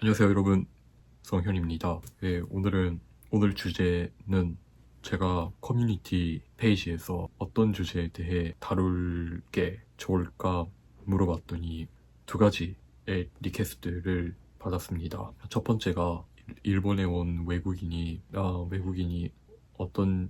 안녕하세요 여러분, 성현입니다. 오늘 주제는 제가 커뮤니티 페이지에서 어떤 주제에 대해 다룰 게 좋을까 물어봤더니 두 가지의 리퀘스트를 받았습니다. 첫 번째가 일본에 온 외국인이 어떤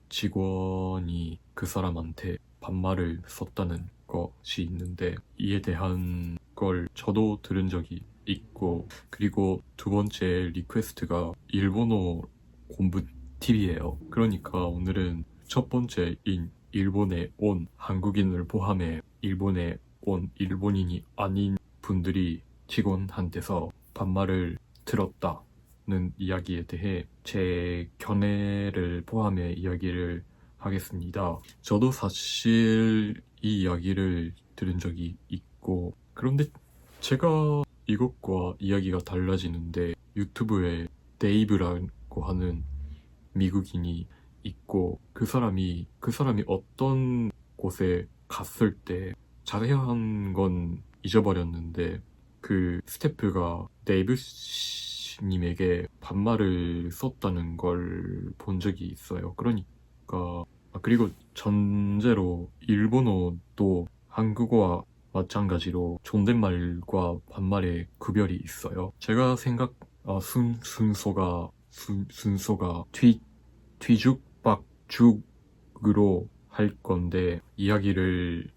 직원이 그 사람한테 반말을 썼다는 것이 있는데, 이에 대한 걸 저도 들은 적이 있고, 그리고 두 번째 리퀘스트가 일본어 공부 팁이에요. 그러니까 오늘은 첫 번째인 일본에 온 한국인을 포함해 일본에 온 일본인이 아닌 분들이 직원한테서 반말을 들었다는 이야기에 대해 제 견해를 포함해 이야기를 하겠습니다. 저도 사실 이 이야기를 들은 적이 있고, 그런데 제가 이것과 이야기가 달라지는데, 유튜브에 데이브라고 하는 미국인이 있고, 그 사람이 어떤 곳에 갔을 때 자세한 건 잊어버렸는데, 그 스태프가 데이브 님에게 반말을 썼다는 걸 본 적이 있어요. 그러니까 그리고 전제로 일본어도 한국어와 마찬가지로 존댓말과 반말의 구별이 있어요. 제가 순서가 뒤죽박죽으로 할 건데, 이야기를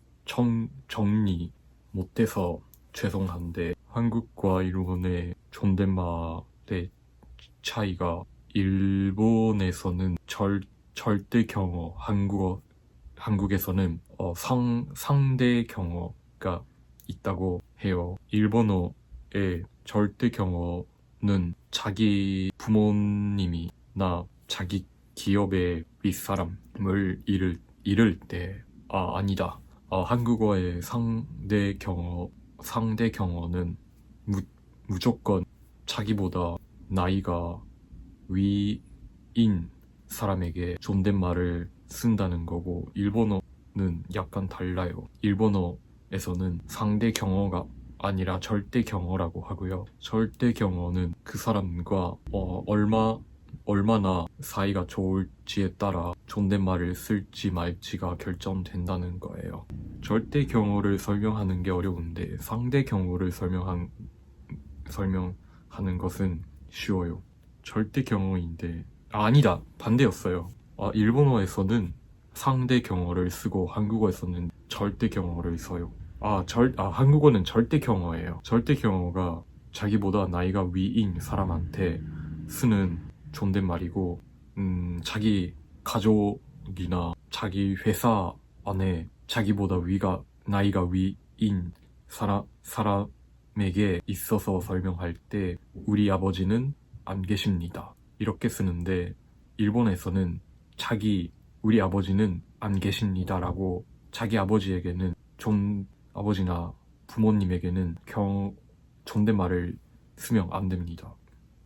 정리 못해서 죄송한데, 한국과 일본의 존댓말의 차이가, 일본에서는 절대 경어, 한국에서는 상대 경어가 있다고 해요. 일본어의 절대 경어는 자기 부모님이나 자기 기업의 윗사람을 잃을 때, 아니다. 한국어의 상대 경어는 무조건 자기보다 나이가 위인 사람에게 존댓말을 쓴다는 거고, 일본어는 약간 달라요. 일본어에서는 상대 경어가 아니라 절대 경어라고 하고요. 절대 경어는 그 사람과 얼마나 사이가 좋을지에 따라 존댓말을 쓸지 말지가 결정된다는 거예요. 절대 경어를 설명하는 게 어려운데, 상대 경어를 설명하는 것은 쉬워요. 절대 경어인데, 아니다, 반대였어요. 일본어에서는 상대 경어를 쓰고 한국어에서는 절대 경어를 써요. 한국어는 절대 경어예요. 절대 경어가 자기보다 나이가 위인 사람한테 쓰는 존댓말이고, 자기 가족이나 자기 회사 안에 자기보다 나이가 위인 사람에게 있어서 설명할 때, 우리 아버지는 안 계십니다, 이렇게 쓰는데, 일본에서는 우리 아버지는 안 계십니다라고, 자기 아버지에게는 아버지나 부모님에게는 존댓말을 쓰면 안 됩니다.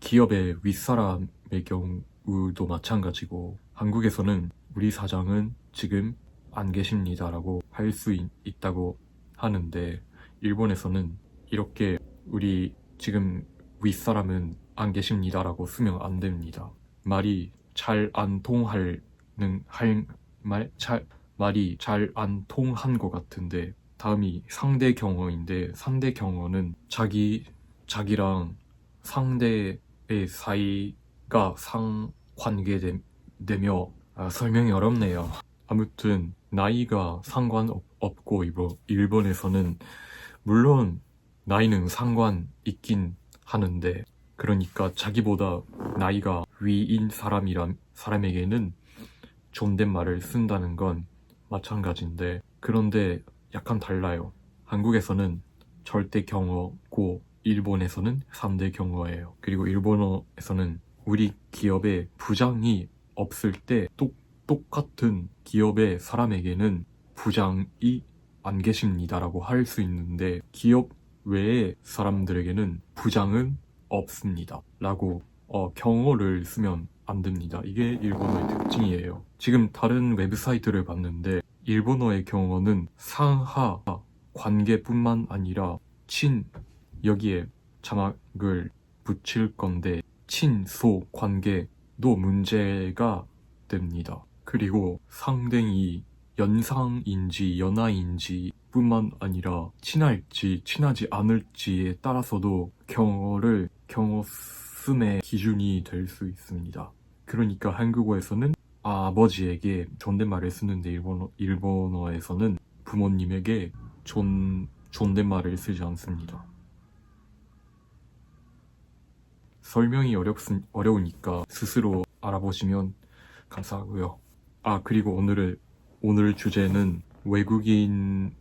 기업의 윗사람의 경우도 마찬가지고, 한국에서는 우리 사장은 지금 안 계십니다라고 할 수 있다고 하는데, 일본에서는 이렇게 우리 지금 윗사람은 안 계십니다라고 쓰면 안 됩니다. 말이 잘 안 통한 것 같은데, 다음이 상대 경어인데, 상대 경어는 자기랑 상대의 사이가 상관계되며, 설명이 어렵네요. 아무튼 나이가 상관없고, 일본에서는 물론 나이는 상관 있긴 하는데, 그러니까 자기보다 나이가 위인 사람에게는 존댓말을 쓴다는 건 마찬가지인데, 그런데 약간 달라요. 한국에서는 절대 경어고 일본에서는 3대 경어예요. 그리고 일본어에서는 우리 기업에 부장이 없을 때 똑같은 기업의 사람에게는 부장이 안 계십니다라고 할 수 있는데, 기업 외의 사람들에게는 부장은 없습니다 라고 경어를 쓰면 안 됩니다. 이게 일본어의 특징이에요. 지금 다른 웹사이트를 봤는데, 일본어의 경어는 상하 관계뿐만 아니라 여기에 자막을 붙일 건데 친소 관계도 문제가 됩니다. 그리고 상대이 연상인지 연하인지 뿐만 아니라 친할지 친하지 않을지에 따라서도 경어씀의 기준이 될 수 있습니다. 그러니까 한국어에서는 아버지에게 존댓말을 쓰는데 일본어에서는 부모님에게 존댓말을 쓰지 않습니다. 설명이 어려우니까 스스로 알아보시면 감사하고요. 그리고 오늘 주제는 외국인한테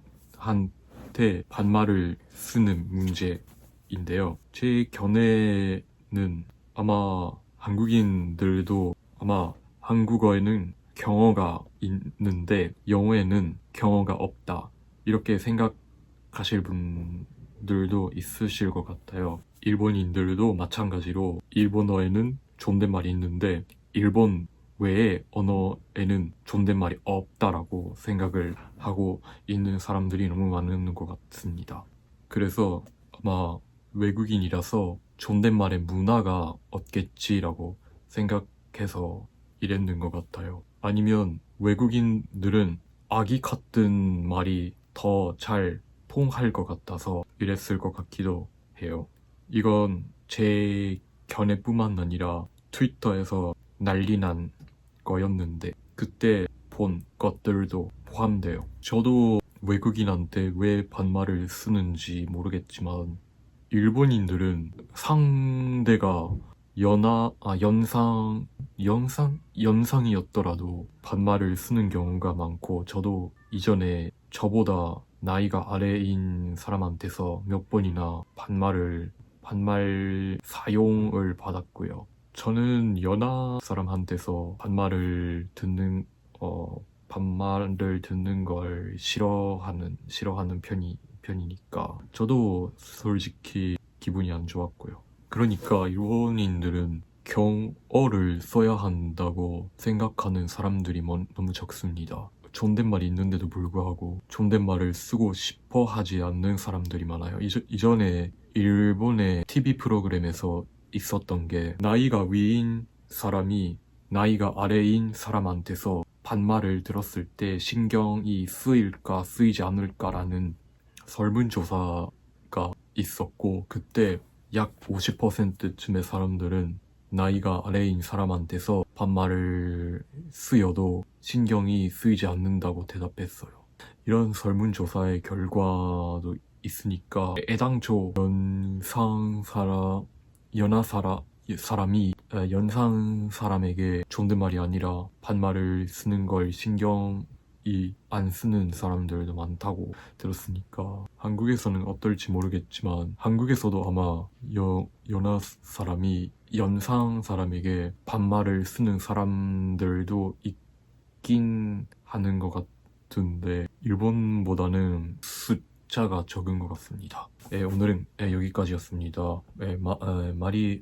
반말을 쓰는 문제인데요. 제 견해는 아마 한국인들도 아마 한국어에는 경어가 있는데 영어에는 경어가 없다 이렇게 생각하실 분들도 있으실 것 같아요. 일본인들도 마찬가지로 일본어에는 존댓말이 있는데 일본 외의 언어에는 존댓말이 없다라고 생각을 하고 있는 사람들이 너무 많은 것 같습니다. 그래서 아마 외국인이라서 존댓말의 문화가 없겠지라고 생각해서 이랬는 것 같아요. 아니면 외국인들은 아기 같은 말이 더 잘 통할 것 같아서 이랬을 것 같기도 해요. 이건 제 견해뿐만 아니라 트위터에서 난리 난 거였는데 그때 본 것들도 포함돼요. 저도 외국인한테 왜 반말을 쓰는지 모르겠지만 일본인들은 상대가 연상이었더라도 반말을 쓰는 경우가 많고 저도 이전에 저보다 나이가 아래인 사람한테서 몇 번이나 반말 사용을 받았고요. 저는 연하 사람한테서 반말을 듣는 걸 싫어하는 편이니까 저도 솔직히 기분이 안 좋았고요. 그러니까 일본인들은 경어를 써야 한다고 생각하는 사람들이 너무 적습니다. 존댓말이 있는데도 불구하고 존댓말을 쓰고 싶어 하지 않는 사람들이 많아요. 이전에 일본의 TV 프로그램에서 있었던 게 나이가 위인 사람이 나이가 아래인 사람한테서 반말을 들었을 때 신경이 쓰일까 쓰이지 않을까라는 설문조사가 있었고 그때 약 50%쯤의 사람들은 나이가 아래인 사람한테서 반말을 쓰여도 신경이 쓰이지 않는다고 대답했어요. 이런 설문조사의 결과도 있으니까 애당초 사람이 연상 사람에게 존댓말이 아니라 반말을 쓰는 걸 신경이 안 쓰는 사람들도 많다고 들었으니까 한국에서는 어떨지 모르겠지만 한국에서도 아마 연상 사람에게 반말을 쓰는 사람들도 있긴 하는 것 같은데 일본보다는 숫자가 적은 것 같습니다. 오늘은 여기까지였습니다.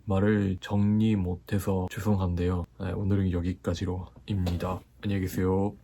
말을 정리 못해서 죄송한데요. 오늘은 여기까지로입니다. 안녕히 계세요.